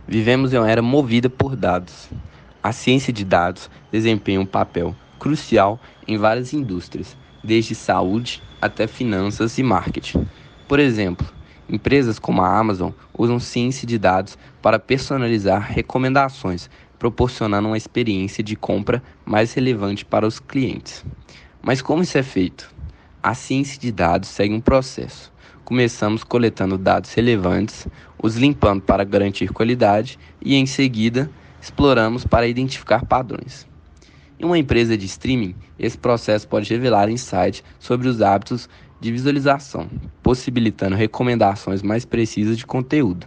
Vivemos em uma era movida por dados. A ciência de dados desempenha um papel crucial em várias indústrias, desde saúde até finanças e marketing. Por exemplo, empresas como a Amazon usam ciência de dados para personalizar recomendações, proporcionando uma experiência de compra mais relevante para os clientes. Mas como isso é feito? A ciência de dados segue um processo. Começamos coletando dados relevantes, os limpando para garantir qualidade e, em seguida, exploramos para identificar padrões. Em uma empresa de streaming, esse processo pode revelar insights sobre os hábitos de visualização, possibilitando recomendações mais precisas de conteúdo.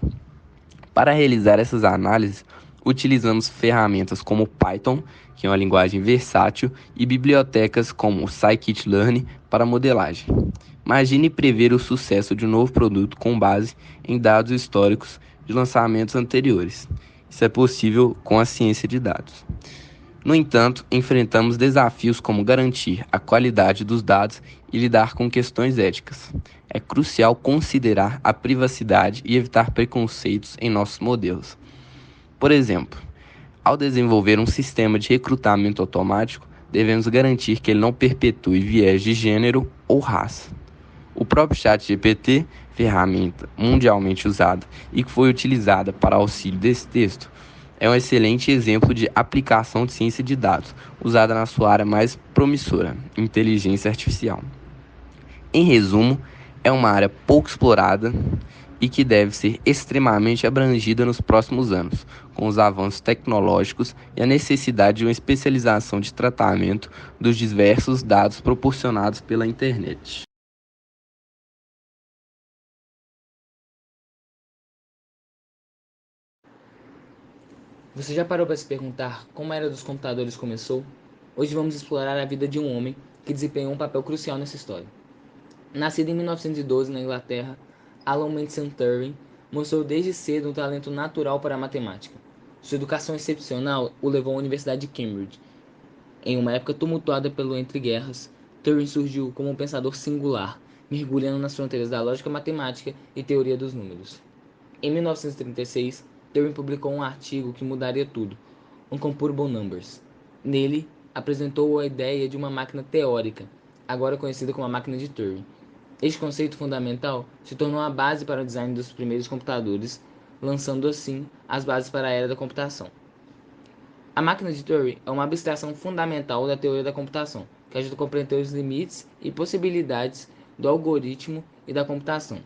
Para realizar essas análises, utilizamos ferramentas como Python, que é uma linguagem versátil, e bibliotecas como o Scikit-learn para modelagem. Imagine prever o sucesso de um novo produto com base em dados históricos de lançamentos anteriores. Isso é possível com a ciência de dados. No entanto, enfrentamos desafios como garantir a qualidade dos dados e lidar com questões éticas. É crucial considerar a privacidade e evitar preconceitos em nossos modelos. Por exemplo, ao desenvolver um sistema de recrutamento automático, devemos garantir que ele não perpetue viés de gênero ou raça. O próprio ChatGPT, ferramenta mundialmente usada e que foi utilizada para auxílio desse texto, é um excelente exemplo de aplicação de ciência de dados, usada na sua área mais promissora, inteligência artificial. Em resumo, é uma área pouco explorada e que deve ser extremamente abrangida nos próximos anos, com os avanços tecnológicos e a necessidade de uma especialização de tratamento dos diversos dados proporcionados pela internet. Você já parou para se perguntar como a era dos computadores começou? Hoje vamos explorar a vida de um homem que desempenhou um papel crucial nessa história. Nascido em 1912 na Inglaterra, Alan Mason Turing mostrou desde cedo um talento natural para a matemática. Sua educação excepcional o levou à Universidade de Cambridge. Em uma época tumultuada pelo entreguerras, Turing surgiu como um pensador singular, mergulhando nas fronteiras da lógica matemática e teoria dos números. Em 1936, Turing publicou um artigo que mudaria tudo, Uncomparable Numbers. Nele, apresentou a ideia de uma máquina teórica, agora conhecida como a máquina de Turing. Este conceito fundamental se tornou a base para o design dos primeiros computadores, lançando assim as bases para a era da computação. A máquina de Turing é uma abstração fundamental da teoria da computação, que ajuda a compreender os limites e possibilidades do algoritmo e da computação.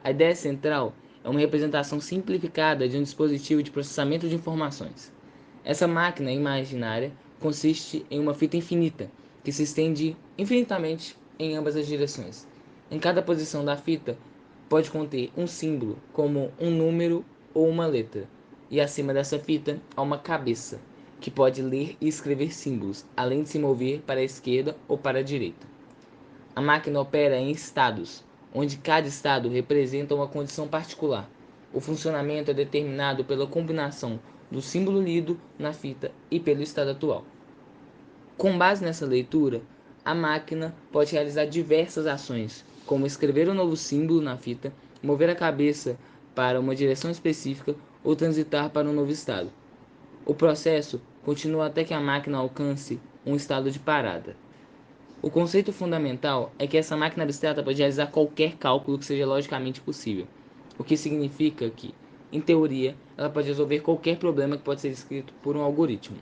A ideia central é uma representação simplificada de um dispositivo de processamento de informações. Essa máquina imaginária consiste em uma fita infinita, que se estende infinitamente em ambas as direções. Em cada posição da fita pode conter um símbolo, como um número ou uma letra, e acima dessa fita há uma cabeça, que pode ler e escrever símbolos, além de se mover para a esquerda ou para a direita. A máquina opera em estados, onde cada estado representa uma condição particular. O funcionamento é determinado pela combinação do símbolo lido na fita e pelo estado atual. Com base nessa leitura, a máquina pode realizar diversas ações, como escrever um novo símbolo na fita, mover a cabeça para uma direção específica ou transitar para um novo estado. O processo continua até que a máquina alcance um estado de parada. O conceito fundamental é que essa máquina abstrata pode realizar qualquer cálculo que seja logicamente possível, o que significa que, em teoria, ela pode resolver qualquer problema que pode ser descrito por um algoritmo.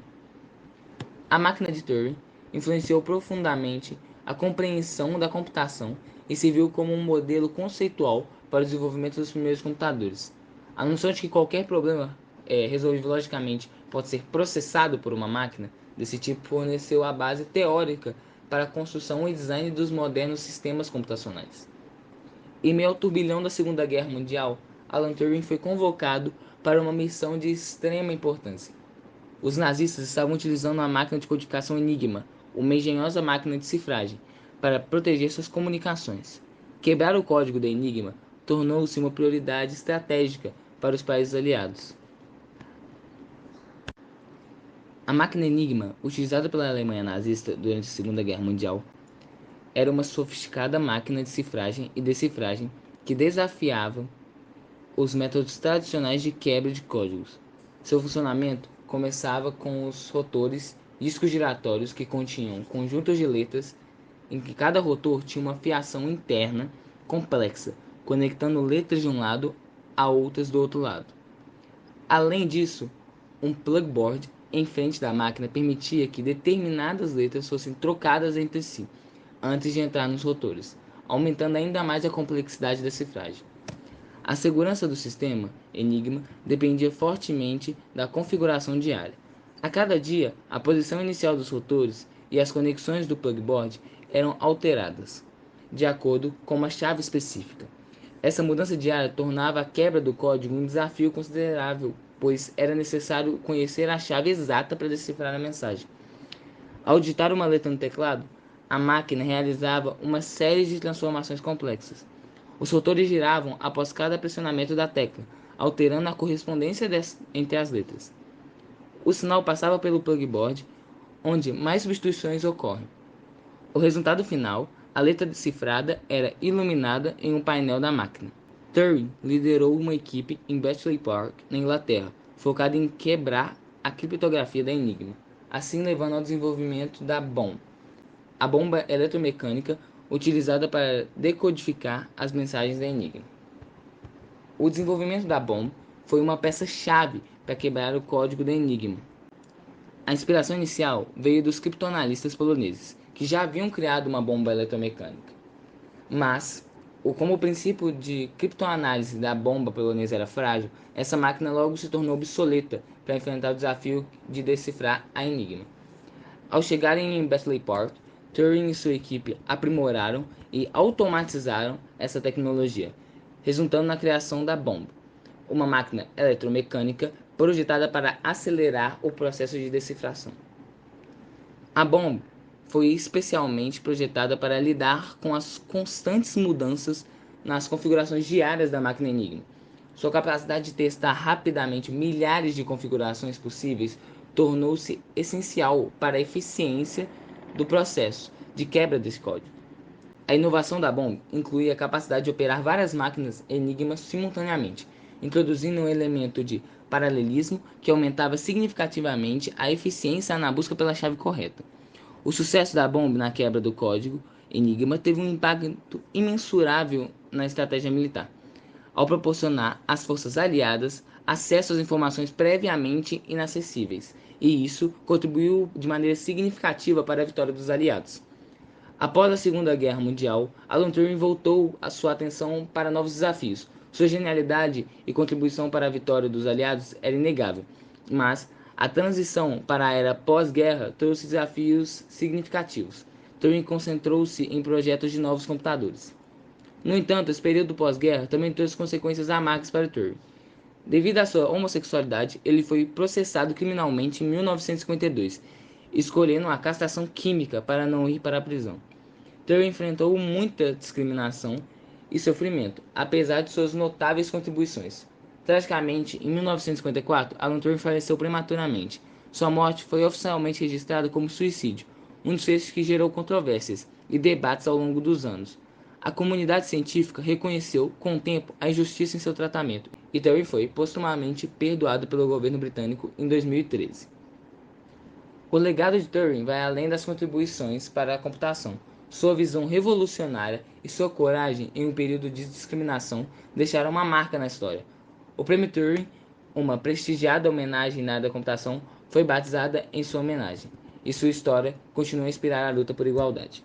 A máquina de Turing influenciou profundamente a compreensão da computação e serviu como um modelo conceitual para o desenvolvimento dos primeiros computadores. A noção de que qualquer problema resolvido logicamente pode ser processado por uma máquina desse tipo forneceu a base teórica para a construção e design dos modernos sistemas computacionais. Em meio ao turbilhão da Segunda Guerra Mundial, Alan Turing foi convocado para uma missão de extrema importância. Os nazistas estavam utilizando a máquina de codificação Enigma, uma engenhosa máquina de cifragem, para proteger suas comunicações. Quebrar o código da Enigma tornou-se uma prioridade estratégica para os países aliados. A máquina Enigma, utilizada pela Alemanha nazista durante a Segunda Guerra Mundial, era uma sofisticada máquina de cifragem e decifragem que desafiava os métodos tradicionais de quebra de códigos. Seu funcionamento começava com os rotores discos giratórios que continham conjuntos de letras em que cada rotor tinha uma fiação interna complexa, conectando letras de um lado a outras do outro lado. Além disso, um plugboard em frente da máquina permitia que determinadas letras fossem trocadas entre si antes de entrar nos rotores, aumentando ainda mais a complexidade da cifragem. A segurança do sistema Enigma dependia fortemente da configuração diária. A cada dia, a posição inicial dos rotores e as conexões do plugboard eram alteradas, de acordo com uma chave específica. Essa mudança diária tornava a quebra do código um desafio considerável, pois era necessário conhecer a chave exata para decifrar a mensagem. Ao digitar uma letra no teclado, a máquina realizava uma série de transformações complexas. Os rotores giravam após cada pressionamento da tecla, alterando a correspondência entre as letras. O sinal passava pelo plugboard, onde mais substituições ocorrem. O resultado final, a letra decifrada, era iluminada em um painel da máquina. Turing liderou uma equipe em Bletchley Park, na Inglaterra, focada em quebrar a criptografia da Enigma, assim levando ao desenvolvimento da bomba, a bomba eletromecânica utilizada para decodificar as mensagens da Enigma. O desenvolvimento da bomba foi uma peça-chave para quebrar o código da Enigma. A inspiração inicial veio dos criptoanalistas poloneses, que já haviam criado uma bomba eletromecânica. Mas, como o princípio de criptoanálise da bomba polonesa era frágil, essa máquina logo se tornou obsoleta para enfrentar o desafio de decifrar a Enigma. Ao chegarem em Bletchley Park, Turing e sua equipe aprimoraram e automatizaram essa tecnologia, resultando na criação da bomba, uma máquina eletromecânica projetada para acelerar o processo de decifração. A bomba foi especialmente projetada para lidar com as constantes mudanças nas configurações diárias da máquina Enigma. Sua capacidade de testar rapidamente milhares de configurações possíveis tornou-se essencial para a eficiência do processo de quebra desse código. A inovação da bomba incluía a capacidade de operar várias máquinas Enigma simultaneamente, introduzindo um elemento de paralelismo que aumentava significativamente a eficiência na busca pela chave correta. O sucesso da bomba na quebra do código Enigma teve um impacto imensurável na estratégia militar, ao proporcionar às forças aliadas acesso às informações previamente inacessíveis, e isso contribuiu de maneira significativa para a vitória dos aliados. Após a Segunda Guerra Mundial, Alan Turing voltou a sua atenção para novos desafios. Sua genialidade e contribuição para a vitória dos aliados era inegável, mas a transição para a era pós-guerra trouxe desafios significativos. Turing concentrou-se em projetos de novos computadores. No entanto, esse período pós-guerra também trouxe consequências amargas para Turing. Devido à sua homossexualidade, ele foi processado criminalmente em 1952, escolhendo a castração química para não ir para a prisão. Turing enfrentou muita discriminação e sofrimento, apesar de suas notáveis contribuições. Tragicamente, em 1954, Alan Turing faleceu prematuramente. Sua morte foi oficialmente registrada como suicídio, um dos feitos que gerou controvérsias e debates ao longo dos anos. A comunidade científica reconheceu, com o tempo, a injustiça em seu tratamento, e Turing foi postumamente perdoado pelo governo britânico em 2013. O legado de Turing vai além das contribuições para a computação. Sua visão revolucionária e sua coragem em um período de discriminação deixaram uma marca na história. O Prêmio Turing, uma prestigiada homenagem na área da computação, foi batizada em sua homenagem, e sua história continua a inspirar a luta por igualdade.